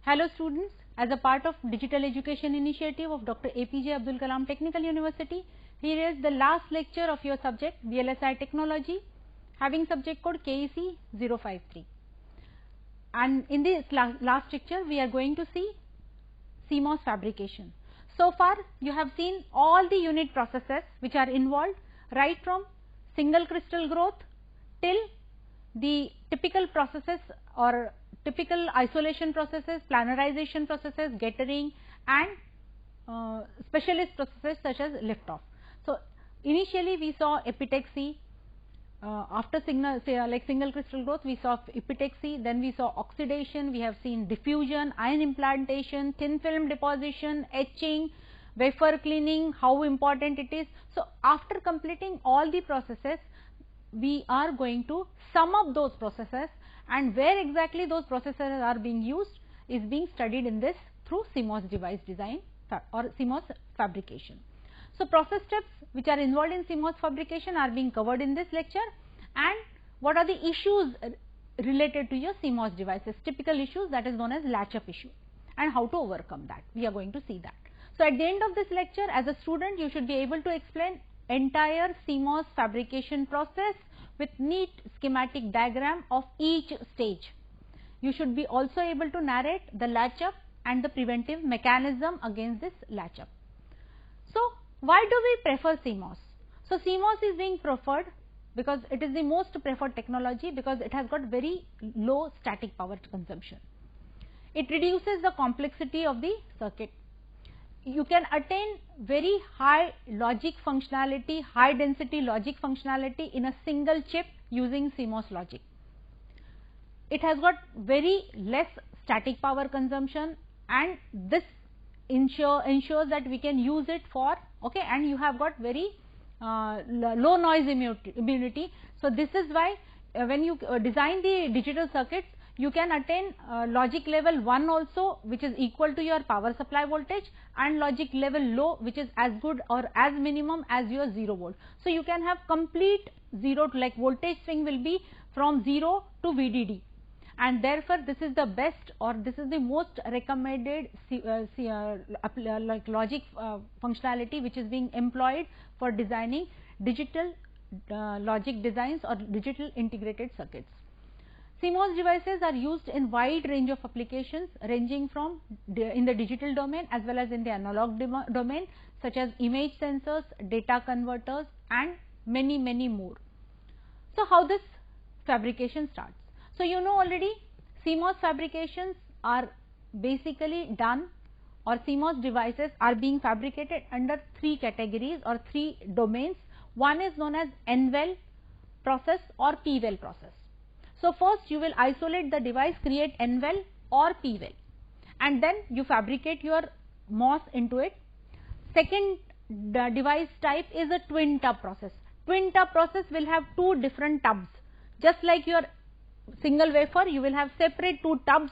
Hello students, as a part of digital education initiative of Dr. APJ Abdul Kalam Technical University, here is the last lecture of your subject VLSI Technology having subject code KEC 053. And in this last lecture we are going to see CMOS fabrication. So far you have seen all the unit processes which are involved, right from single crystal growth till the typical processes or typical isolation processes, planarization processes, gettering and specialist processes such as lift-off. So, initially we saw epitaxy, after single crystal growth we saw epitaxy, then we saw oxidation, we have seen diffusion, ion implantation, thin film deposition, etching, wafer cleaning, how important it is. So, after completing all the processes, we are going to sum up those processes, and where exactly those processes are being used is being studied in this through CMOS device design or CMOS fabrication. So, process steps which are involved in CMOS fabrication are being covered in this lecture, and what are the issues related to your CMOS devices, typical issues, that is known as latch up issue, and how to overcome that. We are going to see that. So, at the end of this lecture, as a student you should be able to explain entire CMOS fabrication process with neat schematic diagram of each stage. You should be also able to narrate the latch up and the preventive mechanism against this latch up. So, why do we prefer CMOS? So, CMOS is being preferred because it is the most preferred technology, because it has got very low static power consumption. It reduces the complexity of the circuit. You can attain very high logic functionality, high density logic functionality in a single chip using CMOS logic. It has got very less static power consumption, and this ensures that we can use it for and you have got very low noise immunity. So, this is why when you design the digital circuits, you can attain logic level 1 also, which is equal to your power supply voltage, and logic level low, which is as good or as minimum as your 0 volt. So, you can have complete 0 to, like, voltage swing will be from 0 to VDD, and therefore, this is the best or this is the most recommended logic functionality which is being employed for designing digital logic designs or digital integrated circuits. CMOS devices are used in wide range of applications ranging from in the digital domain as well as in the analog domain, such as image sensors, data converters and many more. So, how this fabrication starts? So, you know already CMOS fabrications are basically done, or CMOS devices are being fabricated under 3 categories or 3 domains. One is known as N-well process or P-well process. So, first you will isolate the device, create N-well or P-well, and then you fabricate your MOS into it. Second device type is a twin tub process. Twin tub process will have 2 different tubs, just like your single wafer, you will have separate 2 tubs,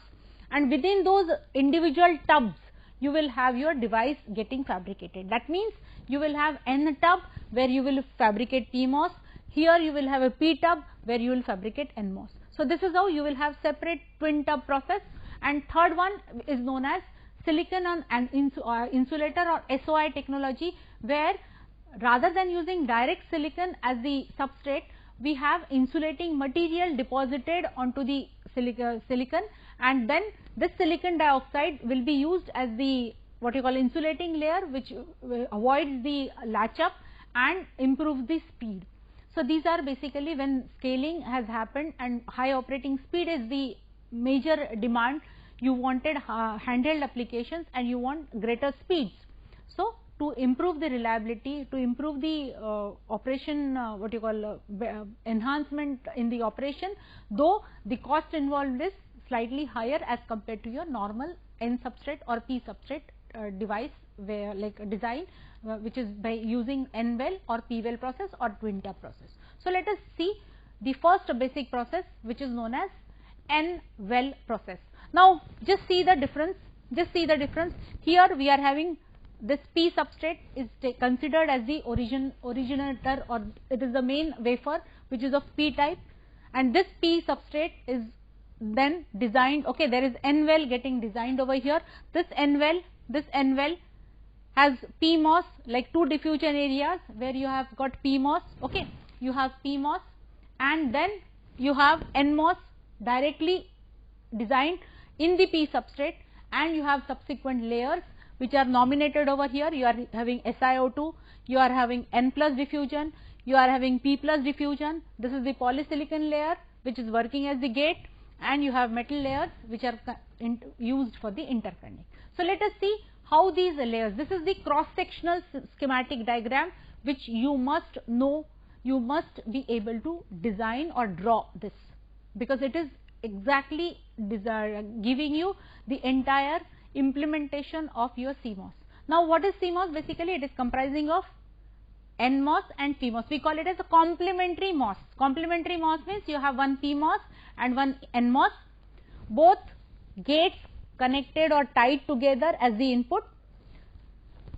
and within those individual tubs you will have your device getting fabricated. That means you will have N tub where you will fabricate PMOS. Here you will have a P tub where you will fabricate NMOS. So, this is how you will have separate twin tub process. And third one is known as silicon and insulator or SOI technology, where rather than using direct silicon as the substrate, we have insulating material deposited onto the silicon, and then this silicon dioxide will be used as the what you call insulating layer, which avoids the latch up and improves the speed. So, these are basically when scaling has happened and high operating speed is the major demand. You wanted handheld applications and you want greater speeds. So, to improve the reliability, to improve the operation, enhancement in the operation, though the cost involved is slightly higher as compared to your normal N substrate or P substrate device, where like design, which is by using N-well or P-well process or twin tub process. So, let us see the first basic process, which is known as N-well process. Now, just see the difference. Here we are having this P substrate is considered as the originator, or it is the main wafer which is of P type, and this P substrate is then designed. Okay, there is N well getting designed over here. This N well has PMOS, like two diffusion areas where you have got PMOS. Okay, you have PMOS, and then you have NMOS directly designed in the P substrate, and you have subsequent layers which are nominated over here. You are having SiO2, you are having N plus diffusion, you are having P plus diffusion. This is the polysilicon layer which is working as the gate, and you have metal layers which are used for the interconnect. So, let us see how these layers, this is the cross sectional schematic diagram which you must know, you must be able to design or draw this, because it is exactly giving you the entire implementation of your CMOS. Now, what is CMOS? Basically, it is comprising of NMOS and PMOS. We call it as a complementary MOS. Complementary MOS means you have one PMOS and one NMOS, both gates connected or tied together as the input.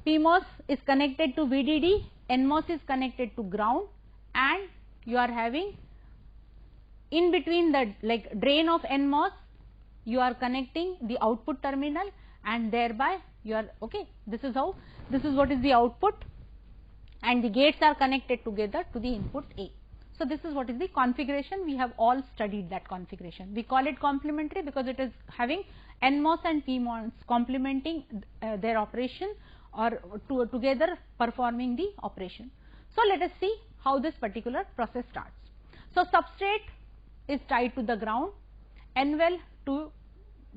PMOS is connected to VDD, NMOS is connected to ground, and you are having in between the like drain of NMOS, you are connecting the output terminal, and thereby you are okay. This is how, this is what is the output, and the gates are connected together to the input A. So, this is what is the configuration. We have all studied that configuration. We call it complementary because it is having NMOS and PMOS complementing their operation, or together performing the operation. So, let us see how this particular process starts. So, substrate is tied to the ground, N well to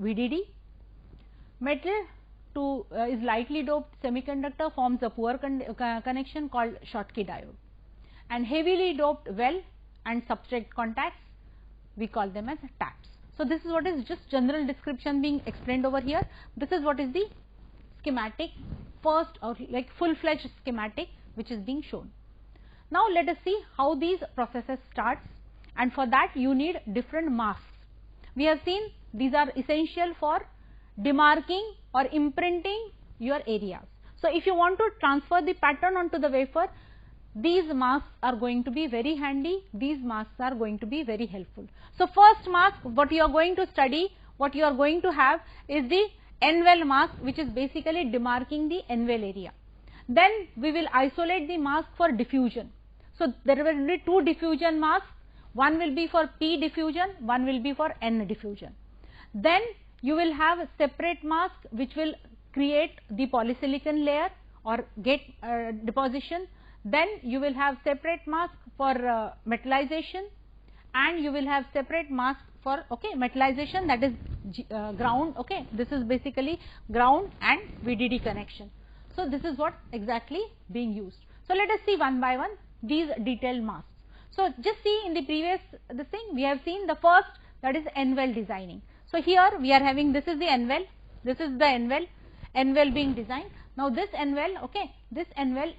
VDD, metal to is lightly doped semiconductor forms a poor connection called Schottky diode, and heavily doped well and substrate contacts, we call them as taps. So, this is what is just general description being explained over here. This is what is the schematic first, or like full fledged schematic which is being shown. Now, let us see how these processes starts, and for that you need different masks. We have seen these are essential for demarking or imprinting your areas. So, if you want to transfer the pattern onto the wafer, these masks are going to be very handy, these masks are going to be very helpful. So, first mask what you are going to study, what you are going to have is the N well mask, which is basically demarking the N well area. Then we will isolate the mask for diffusion. So, there will be two diffusion masks, one will be for P diffusion, one will be for N diffusion. Then you will have a separate mask which will create the polysilicon layer or gate deposition. Then you will have separate mask for metallization, and you will have separate mask for metallization, that is ground. Okay, this is basically ground and VDD connection. So, this is what exactly being used. So, let us see one by one these detailed masks. So, just see in the previous this thing we have seen the first, that is N well designing. So, here we are having, this is the N well, this is the N well being designed. Now, this N well, this N well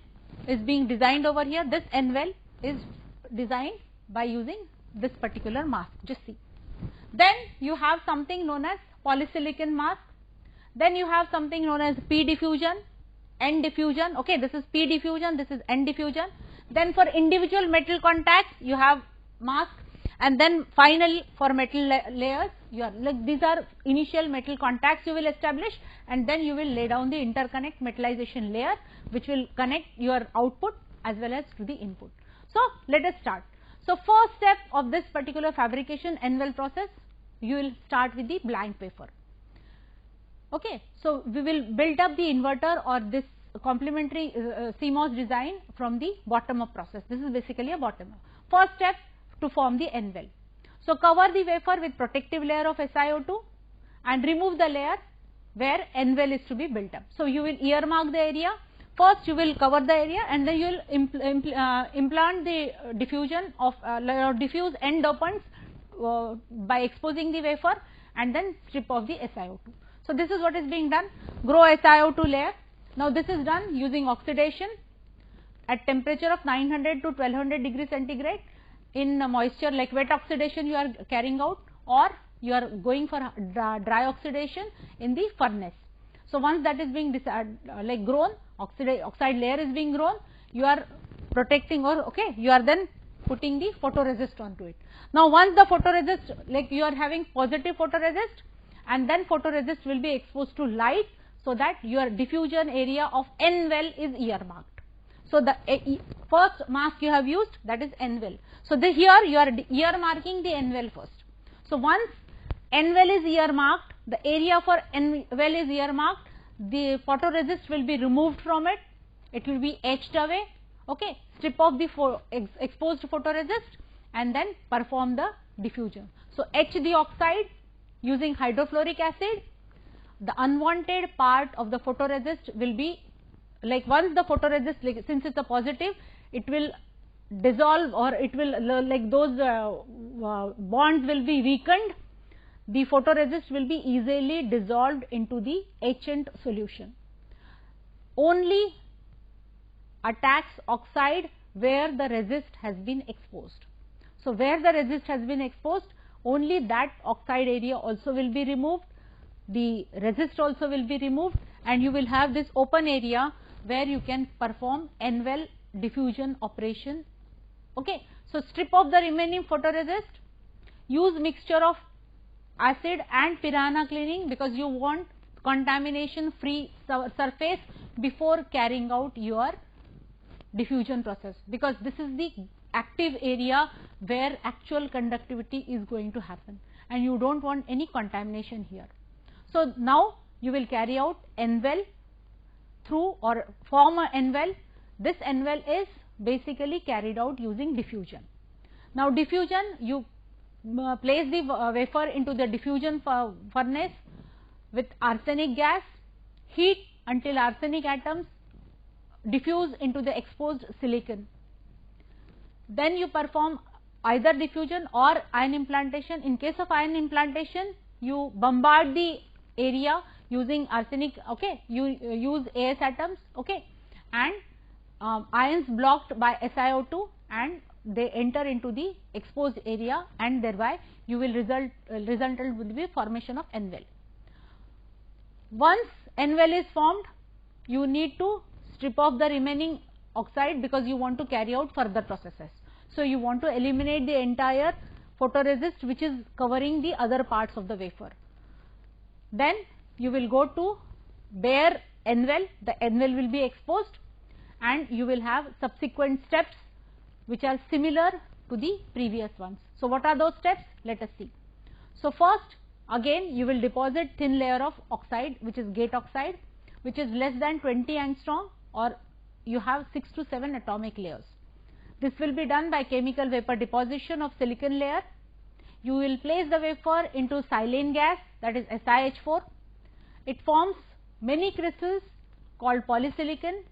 is being designed over here. This N well is designed by using this particular mask, just see. Then you have something known as polysilicon mask, then you have something known as P diffusion, N diffusion. Okay, this is P diffusion, this is N diffusion. Then for individual metal contacts you have mask, and then finally for metal layers you are like, these are initial metal contacts you will establish, and then you will lay down the interconnect metallization layer which will connect your output as well as to the input. So, let us start. So, first step of this particular fabrication N well process, you will start with the blank wafer. Okay, so we will build up the inverter or this complementary CMOS design from the bottom up process. This is basically a bottom up. First step to form the N well. So, cover the wafer with protective layer of SiO2 and remove the layer where N well is to be built up. So, you will earmark the area. First you will cover the area, and then you will implant the diffusion of diffuse N dopants by exposing the wafer, and then strip off the SiO2. So, this is what is being done, grow SiO2 layer. Now, this is done using oxidation at temperature of 900 to 1200 degrees centigrade. In moisture, like wet oxidation you are carrying out, or you are going for dry oxidation in the furnace. So, once that is being like grown, oxide layer is being grown, you are protecting, or you are then putting the photoresist onto it. Now once the photoresist, like you are having positive photoresist, and then photoresist will be exposed to light, so that your diffusion area of N well is earmarked. So the first mask you have used, that is N well. So here you are earmarking the N well first. So once N well is earmarked, the area for N well is earmarked, the photoresist will be removed from it, it will be etched away, okay, strip off the exposed photoresist and then perform the diffusion. So etch the oxide using hydrofluoric acid. The unwanted part of the photoresist will be, like once the photoresist, like since it is a positive, it will dissolve, or it will, like those bonds will be weakened, the photoresist will be easily dissolved into the etchant solution. Only attacks oxide where the resist has been exposed. So where the resist has been exposed, only that oxide area also will be removed, the resist also will be removed, and you will have this open area where you can perform N well diffusion operation. Okay. So strip off the remaining photoresist, use mixture of acid and piranha cleaning, because you want contamination free surface before carrying out your diffusion process, because this is the active area where actual conductivity is going to happen, and you do not want any contamination here. So now you will carry out N well through, or form a N well. This N well is basically carried out using diffusion. Now diffusion, you place the wafer into the diffusion furnace with arsenic gas, heat until arsenic atoms diffuse into the exposed silicon. Then you perform either diffusion or ion implantation. In case of ion implantation, you bombard the area using arsenic, okay, you use AS atoms, okay, and ions blocked by SiO2, and they enter into the exposed area, and thereby you will resultant will be formation of N well. Once N well is formed, you need to strip off the remaining oxide, because you want to carry out further processes. So you want to eliminate the entire photoresist which is covering the other parts of the wafer. Then you will go to bare N well, the N well will be exposed, and you will have subsequent steps which are similar to the previous ones. So what are those steps? Let us see. So first, again you will deposit thin layer of oxide, which is gate oxide, which is less than 20 angstrom, or you have 6 to 7 atomic layers. This will be done by chemical vapor deposition of silicon layer. You will place the wafer into silane gas, that is SiH4. It forms many crystals called polysilicon,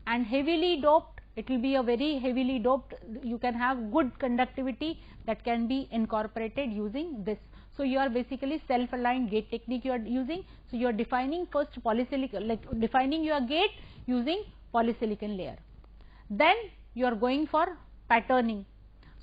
and heavily doped, it will be a very heavily doped, you can have good conductivity that can be incorporated using this. So you are basically self-aligned gate technique you are using. So you are defining first polysilicon, like defining your gate using polysilicon layer. Then you are going for patterning.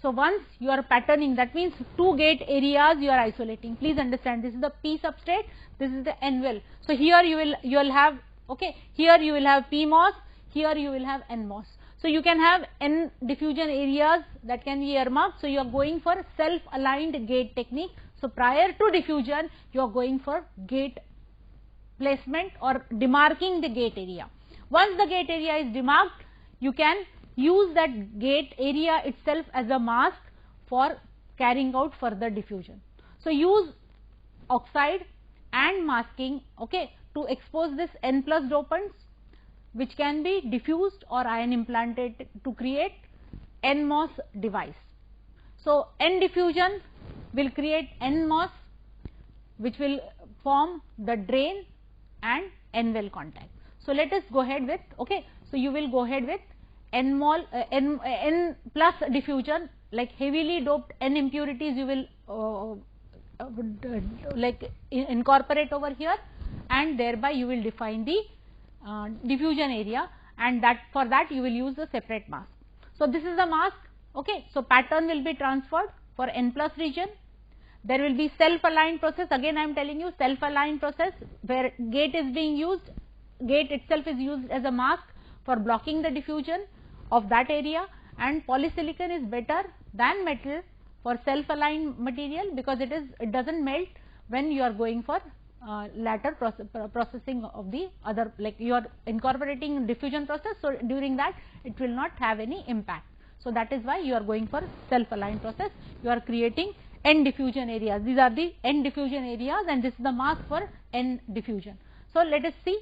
So once you are patterning, that means 2 gate areas you are isolating. Please understand, this is the P substrate, this is the N well. So here you will have, okay, here you will have PMOS, here you will have NMOS. So you can have N diffusion areas that can be earmarked. So you are going for self-aligned gate technique. So prior to diffusion, you are going for gate placement or demarking the gate area. Once the gate area is demarked, you can use that gate area itself as a mask for carrying out further diffusion. So use oxide and masking, okay, to expose this N plus dopants, which can be diffused or ion implanted to create NMOS device. So N diffusion will create NMOS, which will form the drain and N well contact. So let us go ahead with, okay, so you will go ahead with N plus diffusion, like heavily doped N impurities you will like incorporate over here, and thereby you will define the diffusion area, and that for that you will use a separate mask. So this is the mask, okay. So pattern will be transferred for N plus region. There will be self-aligned process, again I am telling you self-aligned process, where gate is being used, gate itself is used as a mask for blocking the diffusion of that area, and polysilicon is better than metal for self aligned material, because it does not melt when you are going for latter processing of the other, like you are incorporating diffusion process. So, during that it will not have any impact. So, that is why you are going for self aligned process, you are creating N diffusion areas. These are the N diffusion areas and this is the mask for N diffusion. So, let us see,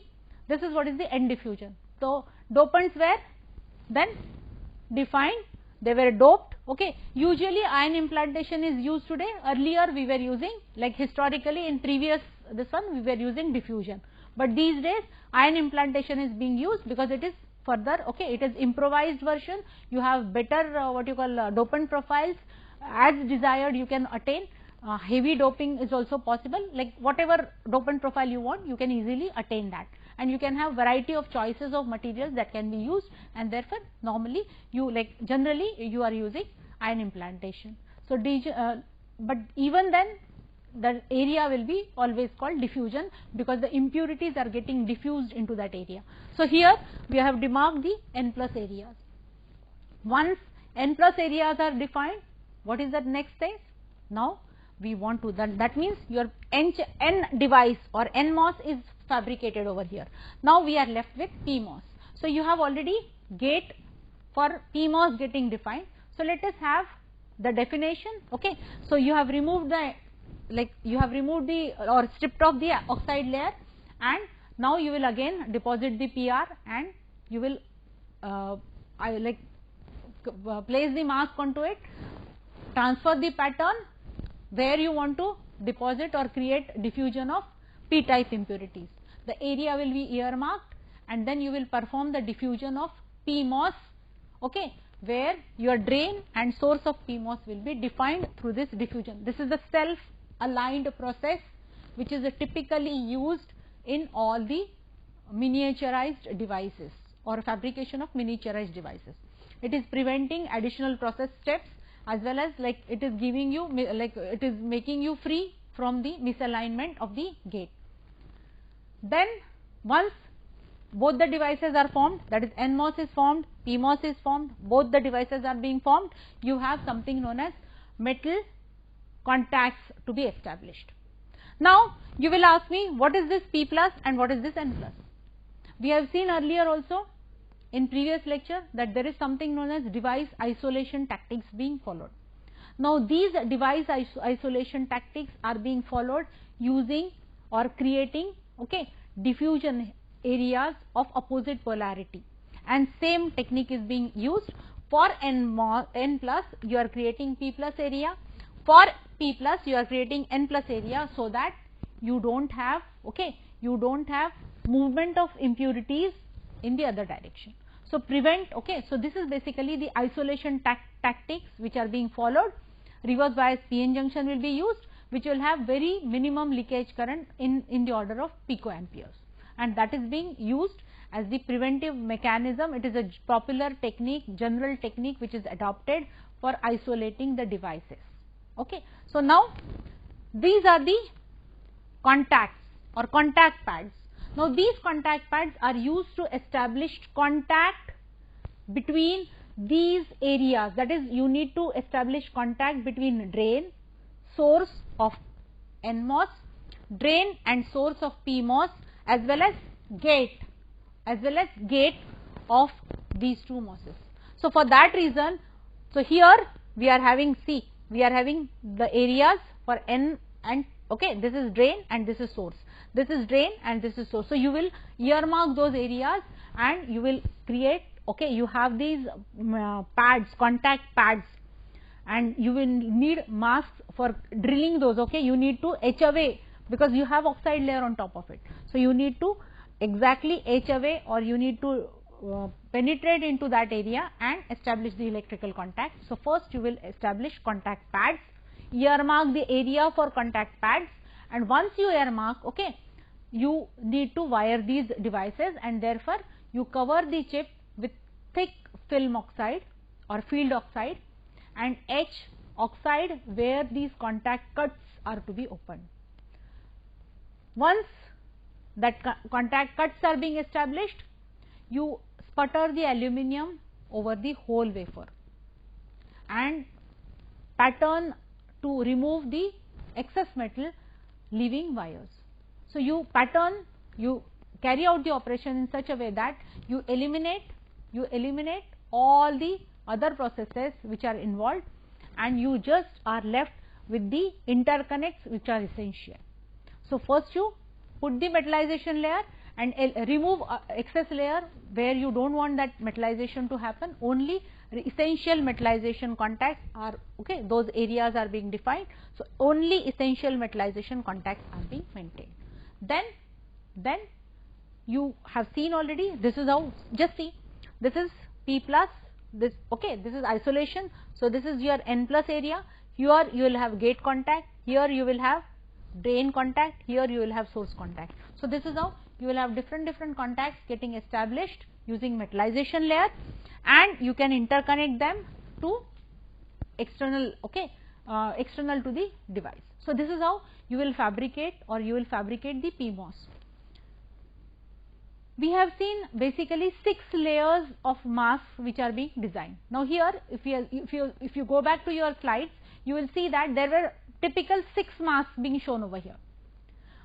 this is what is the N diffusion. So, dopants were then defined, they were doped. Okay. Usually ion implantation is used today, earlier we were using, like historically in previous this one we were using diffusion, but these days ion implantation is being used because it is further, okay, it is improvised version, you have better what you call dopant profiles as desired you can attain. Heavy doping is also possible, like whatever dopant profile you want you can easily attain that, and you can have variety of choices of materials that can be used, and therefore normally you, like generally you are using ion implantation. So, but even then the area will be always called diffusion because the impurities are getting diffused into that area. So, here we have demarked the N plus areas. Once N plus areas are defined, what is the next stage? Now, we want to, that means your N device or NMOS is fabricated over here. Now, we are left with PMOS. So, you have already gate for PMOS getting defined. So, let us have the definition. Okay. So, you have removed the, like you have removed the or stripped off the oxide layer, and now you will again deposit the PR and you will place the mask onto it, transfer the pattern where you want to deposit or create diffusion of P type impurities. The area will be earmarked and then you will perform the diffusion of PMOS, okay, where your drain and source of PMOS will be defined through this diffusion. This is the self aligned process which is typically used in all the miniaturized devices or fabrication of miniaturized devices. It is preventing additional process steps, as well as like it is giving you, like it is making you free from the misalignment of the gate. Then once both the devices are formed, that is NMOS is formed, PMOS is formed, both the devices are being formed, you have something known as metal contacts to be established. Now, you will ask me what is this P plus and what is this N plus. We have seen earlier also in previous lecture that there is something known as device isolation tactics being followed. Now, these device isolation tactics are being followed using or creating, okay, diffusion areas of opposite polarity, and same technique is being used for N plus you are creating P plus area, for P plus you are creating N plus area, so that you do not have, okay, you do not have movement of impurities in the other direction. So, prevent, okay, so this is basically the isolation tactics which are being followed. Reverse bias PN junction will be used, which will have very minimum leakage current in the order of picoamperes, and that is being used as the preventive mechanism. It is a popular technique, general technique which is adopted for isolating the devices. Okay. So, now these are the contacts or contact pads. Now, these contact pads are used to establish contact between these areas, that is you need to establish contact between drain, source of NMOS, drain and source of PMOS, as well as gate of these two MOSes. So, for that reason, so here we are having, see, we are having the areas for N and, okay, this is drain and this is source. This is drain and this is source. So, you will earmark those areas and you will create, okay, you have these pads, contact pads, and you will need masks for drilling those, okay. You need to etch away because you have oxide layer on top of it. So, you need to exactly etch away, or you need to penetrate into that area and establish the electrical contact. So, first you will establish contact pads, earmark the area for contact pads, and once you earmark, okay, you need to wire these devices, and therefore, you cover the chip with thick film oxide or field oxide and etch oxide where these contact cuts are to be opened. Once that contact cuts are being established, you sputter the aluminum over the whole wafer. and pattern to remove the excess metal leaving wires. So, you pattern, you carry out the operation in such a way that you eliminate all the other processes which are involved, and you just are left with the interconnects which are essential. So, first you put the metallization layer and remove excess layer where you do not want that metallization to happen. Only essential metallization contacts are okay, those areas are being defined. So, only essential metallization contacts are being maintained. Then you have seen already, this is how, just see, this is P plus, this okay, this is isolation. So, this is your N plus area. Here you will have gate contact, here you will have drain contact, here you will have source contact. So, this is how you will have different contacts getting established using metallization layer, and you can interconnect them to external, okay, external to the device. So, this is how you will fabricate or you will fabricate the PMOS. We have seen basically 6 layers of masks which are being designed. Now, here if you go back to your slides, you will see that there were typical 6 masks being shown over here,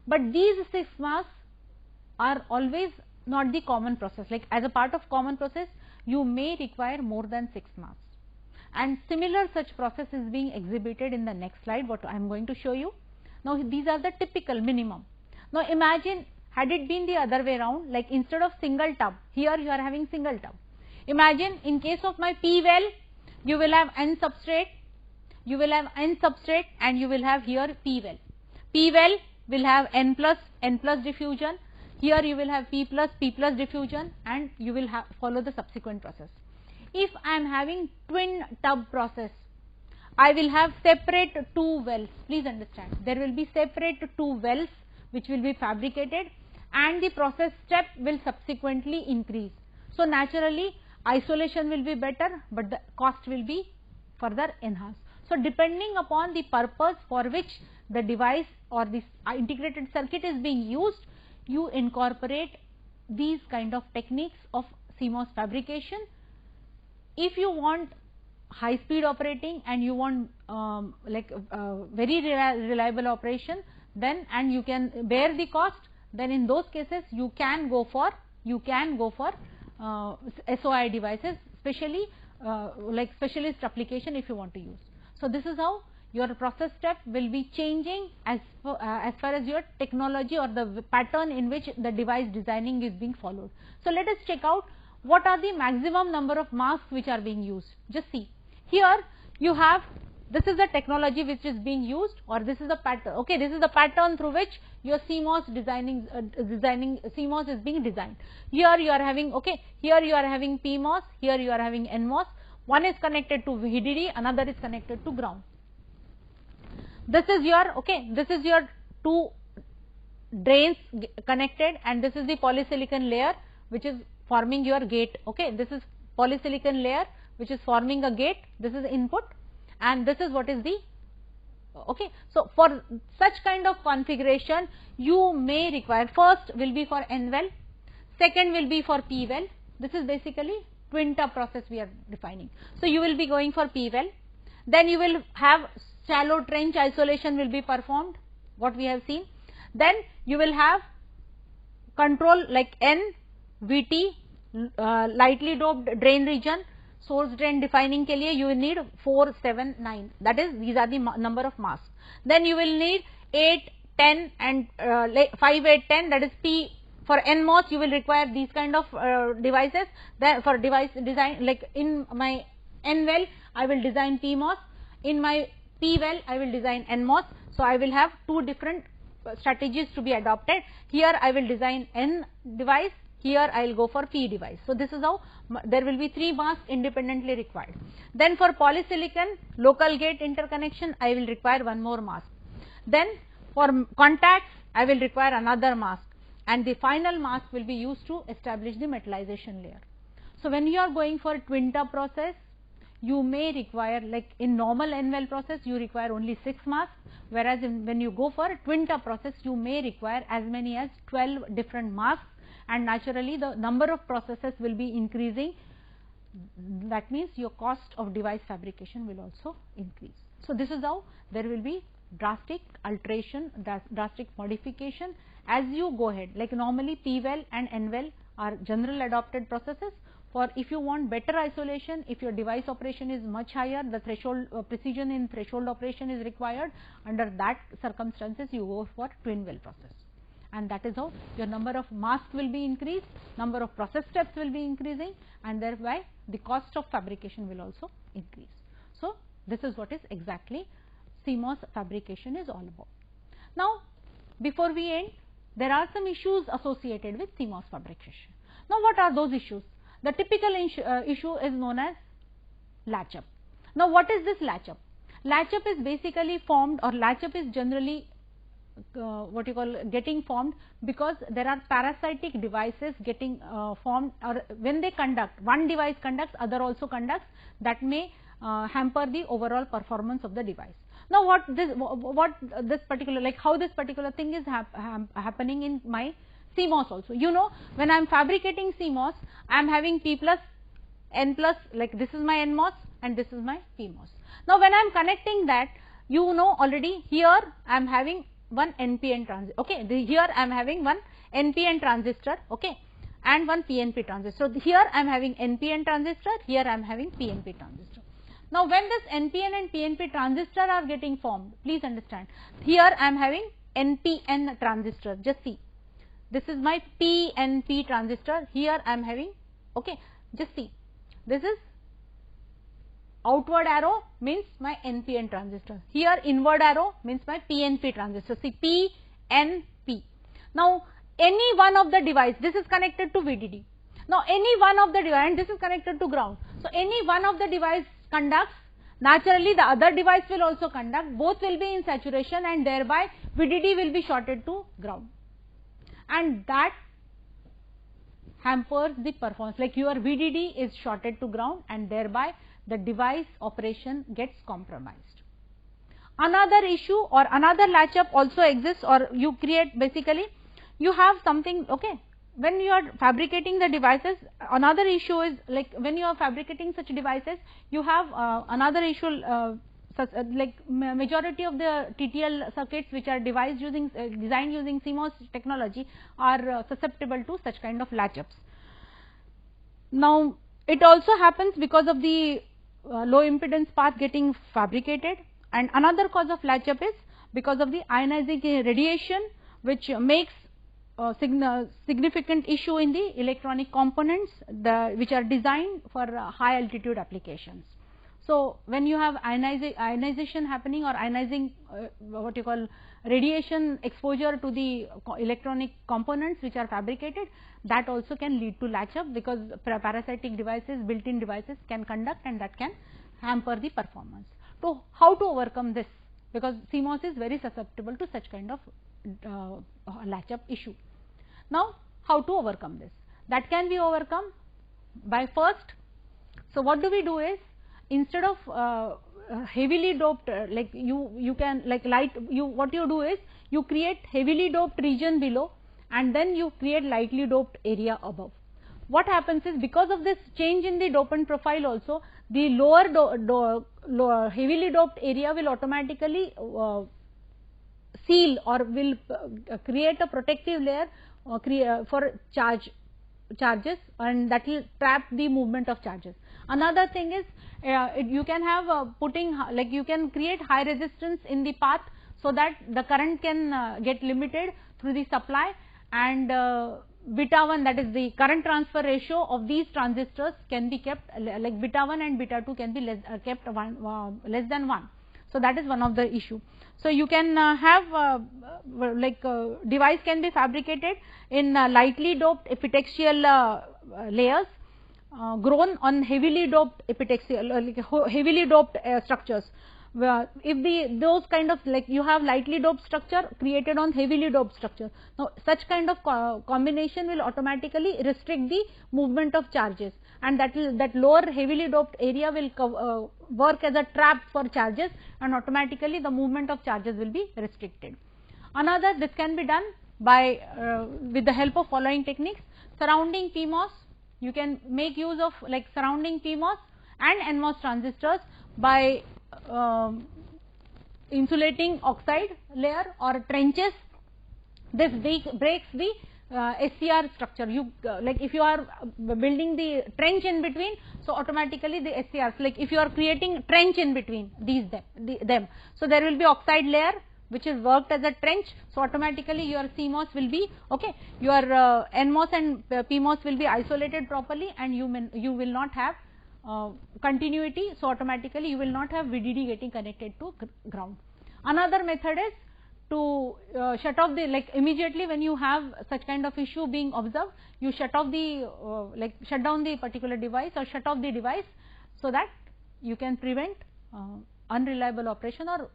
but these 6 masks are always not the common process. Like as a part of common process, you may require more than 6 masks, and similar such process is being exhibited in the next slide, what I am going to show you. Now, these are the typical minimum. Now, imagine had it been the other way around, like instead of single tub, here you are having single tub. Imagine in case of my P well, you will have N substrate, and you will have here P well. P well will have N plus diffusion, here you will have P plus diffusion, and you will follow the subsequent process. If I am having twin tub process, I will have separate 2 wells. Please understand, there will be separate 2 wells which will be fabricated, and the process step will subsequently increase. So, naturally isolation will be better, but the cost will be further enhanced. So, depending upon the purpose for which the device or this integrated circuit is being used, you incorporate these kind of techniques of CMOS fabrication. If you want high speed operating and you want very reliable operation, then and you can bear the cost, then in those cases you can go for SOI devices, especially like specialist application if you want to use. So, this is how your process step will be changing as far as your technology or the pattern in which the device designing is being followed. So, let us check out what are the maximum number of masks which are being used. Just see, here you have, this is the technology which is being used, or this is the pattern. Okay, this is the pattern through which your CMOS CMOS is being designed. Here you are having, okay, here you are having PMOS, here you are having NMOS. One is connected to VDD, another is connected to ground. This is your, okay, this is your 2 drains connected, and this is the polysilicon layer which is forming your gate. Okay, this is polysilicon layer which is forming a gate. This is input, and this is what is the, okay. So, for such kind of configuration, you may require, first will be for N well, second will be for P well. This is basically twin tub process we are defining. So, you will be going for P well, then you will have shallow trench isolation will be performed, what we have seen. Then you will have control like N, VT, lightly doped drain region, source drain defining ke liye you will need 4, 7, 9, that is these are the number of masks. Then you will need 8, 10 and 5, 8, 10, that is P. For NMOS you will require these kind of devices. Then for device design, like in my N well I will design PMOS, in my P well I will design NMOS. So, I will have 2 different strategies to be adopted. Here I will design N device, here I will go for P device. So, this is how there will be 3 masks independently required. Then for polysilicon local gate interconnection I will require 1 more mask. Then for contacts I will require another mask, and the final mask will be used to establish the metallization layer. So, when you are going for twin tub process, you may require, like in normal N well process you require only 6 masks, whereas when you go for a twin tub process you may require as many as 12 different masks, and naturally the number of processes will be increasing that means your cost of device fabrication will also increase. So, this is how there will be drastic alteration, drastic modification as you go ahead. Like normally P-well and N-well are general adopted processes. For if you want better isolation, if your device operation is much higher, the threshold precision in threshold operation is required. Under that circumstances, you go for twin well process, and that is how your number of masks will be increased, number of process steps will be increasing, and thereby the cost of fabrication will also increase. So, this is what is exactly CMOS fabrication is all about. Now, before we end, there are some issues associated with CMOS fabrication. Now, what are those issues? The typical issue is known as latch up. Now, what is this latch up? Latch up is basically formed, or latch up is generally what you call getting formed because there are parasitic devices getting formed, or when they conduct, one device conducts, other also conducts, that may hamper the overall performance of the device. Now, what this particular, like how this particular thing is happening in my CMOS also. You know, when I am fabricating CMOS, I am having P plus, N plus, like this is my NMOS and this is my PMOS. Now, when I am connecting that, you know already here I am having one NPN transistor, okay, here I am having one NPN transistor, okay, and one PNP transistor. So, here I am having NPN transistor, here I am having PNP transistor. Now, when this NPN and PNP transistor are getting formed, please understand, here I am having NPN transistor, just see. This is my PNP transistor, here I am having, okay, just see, this is outward arrow means my NPN transistor, here inward arrow means my PNP transistor, see PNP. Now, any one of the device, this is connected to VDD, now any one of the device, and this is connected to ground, so any one of the device conducts, naturally the other device will also conduct, both will be in saturation, and thereby VDD will be shorted to ground, and that hampers the performance, like your VDD is shorted to ground, and thereby the device operation gets compromised. Another issue or another latch up also exists, or you create, basically you have something, okay, when you are fabricating the devices, another issue is like when you are fabricating such devices, you have another issue, like majority of the TTL circuits which are designed using CMOS technology are susceptible to such kind of latch ups. Now, it also happens because of the low impedance path getting fabricated, and another cause of latch up is because of the ionizing radiation, which makes significant issue in the electronic components which are designed for high altitude applications. So, when you have ionization happening, or ionizing what you call radiation exposure to the electronic components which are fabricated, that also can lead to latch up, because parasitic devices, built-in devices can conduct, and that can hamper the performance. So, how to overcome this? Because CMOS is very susceptible to such kind of latch up issue. Now, how to overcome this? That can be overcome by first. So, what do we do is, instead of heavily doped, like you can like light, what you do is you create heavily doped region below, and then you create lightly doped area above. What happens is, because of this change in the dopant profile also, the lower heavily doped area will automatically seal, or will create a protective layer for charges, and that will trap the movement of charges. Another thing is, you can have like you can create high resistance in the path, so that the current can get limited through the supply, and beta 1, that is the current transfer ratio of these transistors, can be kept, like beta 1 and beta 2 can be kept less than 1. So, that is one of the issue. So, you can have like device can be fabricated in lightly doped epitaxial layers grown on heavily doped epitaxial, heavily doped structures. If those kind of, like you have lightly doped structure created on heavily doped structure. Now, such kind of combination will automatically restrict the movement of charges, and that lower heavily doped area will work as a trap for charges, and automatically the movement of charges will be restricted. Another, this can be done by with the help of following techniques: surrounding PMOS you can make use of like surrounding PMOS and NMOS transistors by insulating oxide layer or trenches. This breaks the SCR structure. You like if you are building the trench in between, so automatically the SCRs, like if you are creating trench in between them, so there will be oxide layer which is worked as a trench, so automatically your CMOS will be okay, your NMOS and PMOS will be isolated properly, and you will not have continuity, so automatically you will not have VDD getting connected to ground. Another method is to shut off the, like immediately when you have such kind of issue being observed, you shut off the shut down the particular device or shut off the device, so that you can prevent unreliable operation or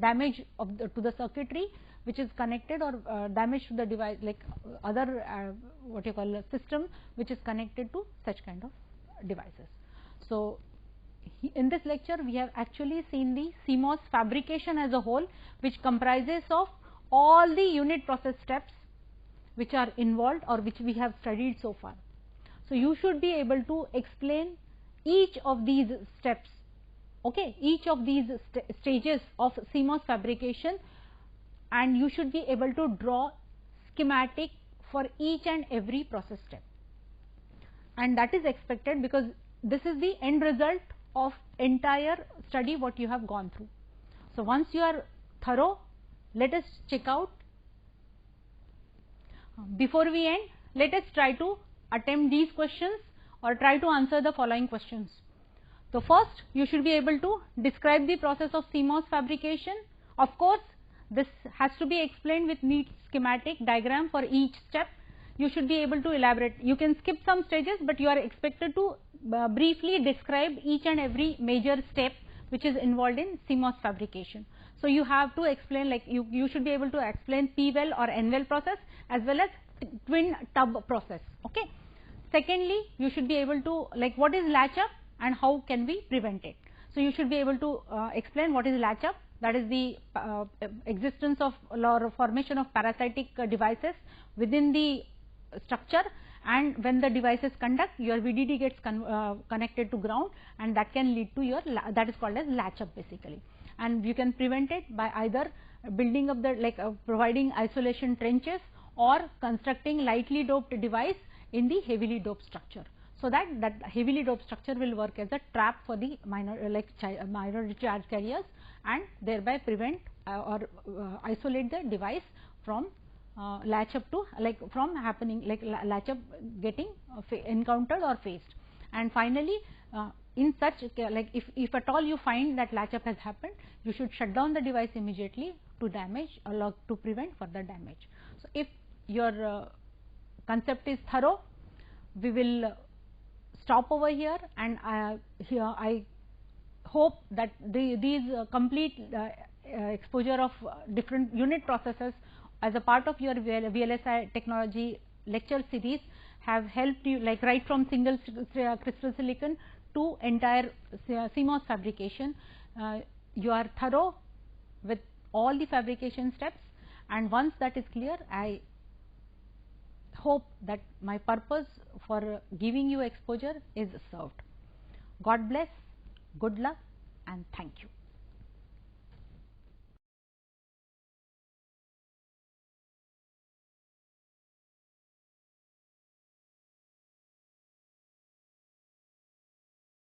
damage of to the circuitry which is connected, or damage to the device, like other what you call a system which is connected to such kind of devices. So in this lecture we have actually seen the CMOS fabrication as a whole, which comprises of all the unit process steps which are involved or which we have studied so far. So you should be able to explain each of these steps, okay, each of these stages of CMOS fabrication, and you should be able to draw schematic for each and every process step, and that is expected because this is the end result of entire study what you have gone through. So once you are thorough, let us check out. Before we end, let us try to attempt these questions or try to answer the following questions. So first, you should be able to describe the process of CMOS fabrication. Of course, this has to be explained with neat schematic diagram for each step. You should be able to elaborate. You can skip some stages, but you are expected to briefly describe each and every major step which is involved in CMOS fabrication. So you have to explain, like you should be able to explain P-well or N-well process as well as twin tub process. Okay. Secondly, you should be able to, like, what is latch up and how can we prevent it. So you should be able to explain what is latch up, that is the existence of or formation of parasitic devices within the structure, and when the devices conduct, your VDD gets connected to ground, and that can lead to your that is called as latch up basically. And you can prevent it by either building up the providing isolation trenches or constructing lightly doped device in the heavily doped structure, so that heavily doped structure will work as a trap for the minor minor charge carriers, and thereby prevent or isolate the device from latch up to from happening, latch up getting encountered or faced. And finally, in such if at all you find that latch up has happened, you should shut down the device immediately to damage or to prevent further damage. So if your concept is thorough, we will stop over here, and here I hope that these complete exposure of different unit processes as a part of your VLSI technology lecture series have helped you, like right from single crystal silicon to entire CMOS fabrication. You are thorough with all the fabrication steps, and once that is clear, I hope that my purpose for giving you exposure is served. God bless, good luck, and thank you.